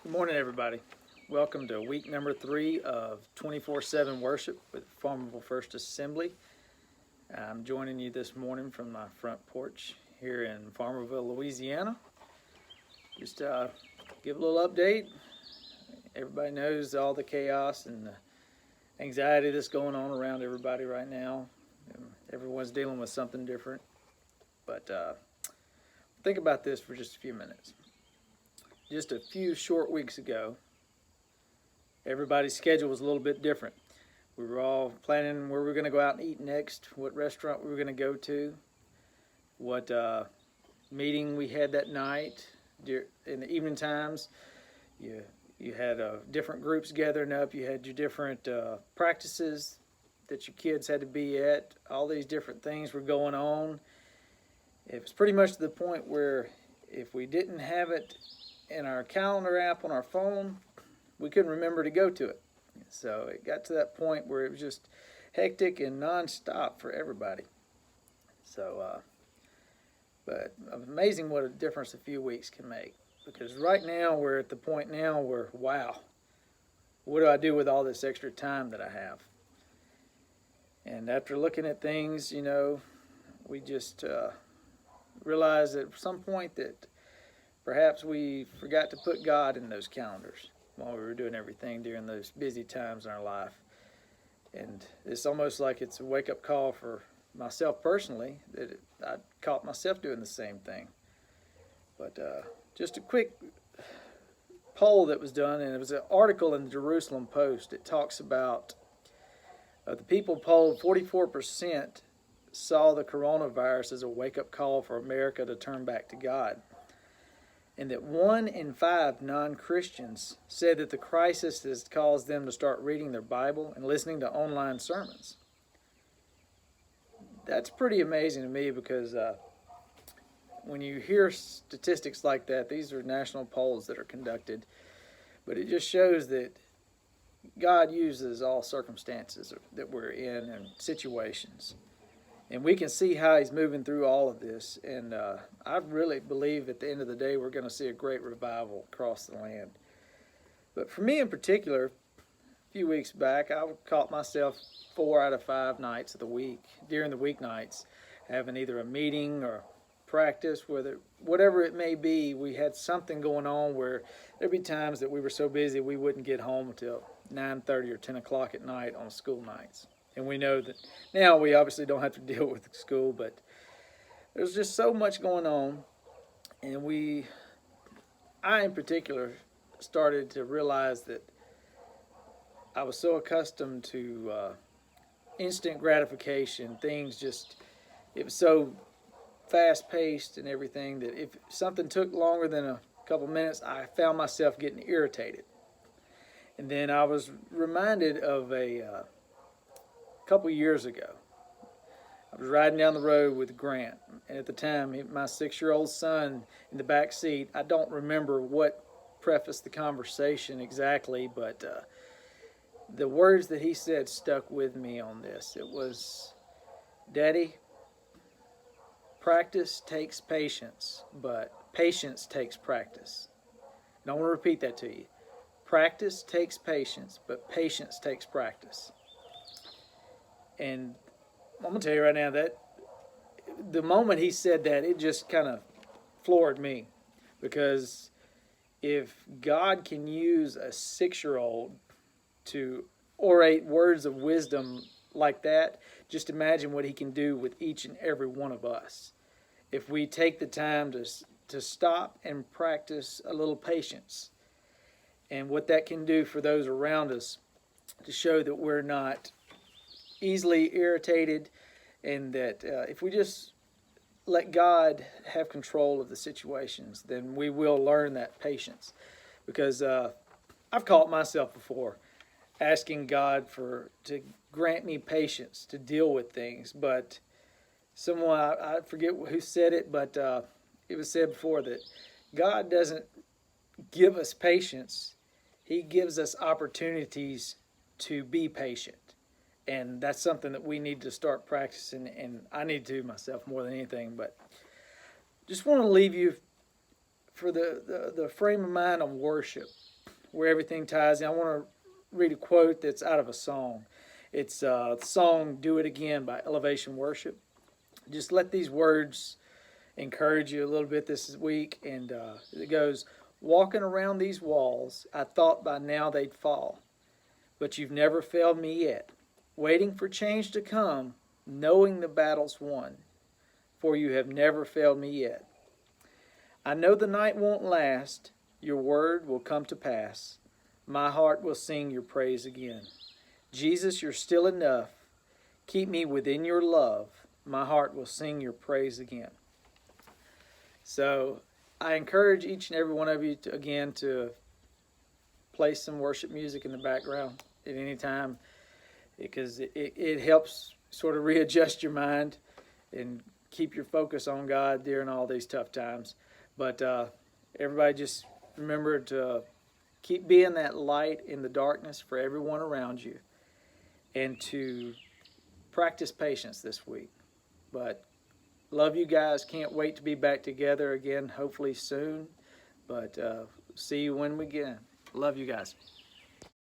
Good morning, everybody. Welcome to week number 3 of 24/7 worship with Farmerville First Assembly. I'm joining you this morning from my front porch here in Farmerville, Louisiana. Just give a little update. Everybody knows all the chaos and the anxiety that's going on around everybody right now. Everyone's dealing with something different. But think about this for just a few minutes. Just a few short weeks ago, everybody's schedule was a little bit different. We were all planning where we were going to go out and eat next, what restaurant we were going to go to, what meeting we had that night. In the evening times, you had different groups gathering up. You had your different practices that your kids had to be at. All these different things were going on. It was pretty much to the point where if we didn't have it in our calendar app on our phone, we couldn't remember to go to it. So it got to that point where it was just hectic and nonstop for everybody. So, but amazing what a difference a few weeks can make. Because right now we're at the point now where, wow, what do I do with all this extra time that I have? And after looking at things, we just realized at some point that perhaps we forgot to put God in those calendars while we were doing everything during those busy times in our life. And it's almost like it's a wake-up call for myself personally that I caught myself doing the same thing. But just a quick poll that was done, and it was an article in the Jerusalem Post. It talks about the people polled, 44% saw the coronavirus as a wake-up call for America to turn back to God. And that 1 in 5 non-Christians said that the crisis has caused them to start reading their Bible and listening to online sermons. That's pretty amazing to me because when you hear statistics like that, these are national polls that are conducted, but it just shows that God uses all circumstances that we're in and situations. And we can see how he's moving through all of this. And I really believe at the end of the day, we're going to see a great revival across the land. But for me in particular, a few weeks back, I caught myself 4 out of 5 nights of the week, during the weeknights, having either a meeting or practice, whatever it may be. We had something going on where there'd be times that we were so busy we wouldn't get home until 9:30 or 10 o'clock at night on school nights. And we know that now we obviously don't have to deal with school, but there's just so much going on. And I in particular, started to realize that I was so accustomed to instant gratification. It was so fast-paced and everything that if something took longer than a couple minutes, I found myself getting irritated. And then I was reminded of a couple years ago. I was riding down the road with Grant, and at the time, my 6-year-old son in the back seat. I don't remember what prefaced the conversation exactly, but the words that he said stuck with me on this. It was, "Daddy, practice takes patience, but patience takes practice." And I want to repeat that to you. Practice takes patience, but patience takes practice. And I'm going to tell you right now that the moment he said that, it just kind of floored me. Because if God can use a 6-year-old to orate words of wisdom like that, just imagine what he can do with each and every one of us. If we take the time to stop and practice a little patience. And what that can do for those around us to show that we're not easily irritated, and that if we just let God have control of the situations, then we will learn that patience. Because I've caught myself before asking God to grant me patience to deal with things, but someone, I forget who said it, but it was said before that God doesn't give us patience, he gives us opportunities to be patient. And that's something that we need to start practicing, and I need to myself more than anything. But just want to leave you for the frame of mind of worship, where everything ties in, I want to read a quote that's out of a song. It's the song "Do It Again" by Elevation Worship. Just let these words encourage you a little bit this week. And it goes, "Walking around these walls, I thought by now they'd fall. But you've never failed me yet. Waiting for change to come, knowing the battle's won. For you have never failed me yet. I know the night won't last. Your word will come to pass. My heart will sing your praise again. Jesus, you're still enough. Keep me within your love. My heart will sing your praise again." So I encourage each and every one of you to play some worship music in the background at any time, because it helps sort of readjust your mind and keep your focus on God during all these tough times. But everybody just remember to keep being that light in the darkness for everyone around you, and to practice patience this week. But love you guys. Can't wait to be back together again, hopefully soon. But see you when we get. Love you guys.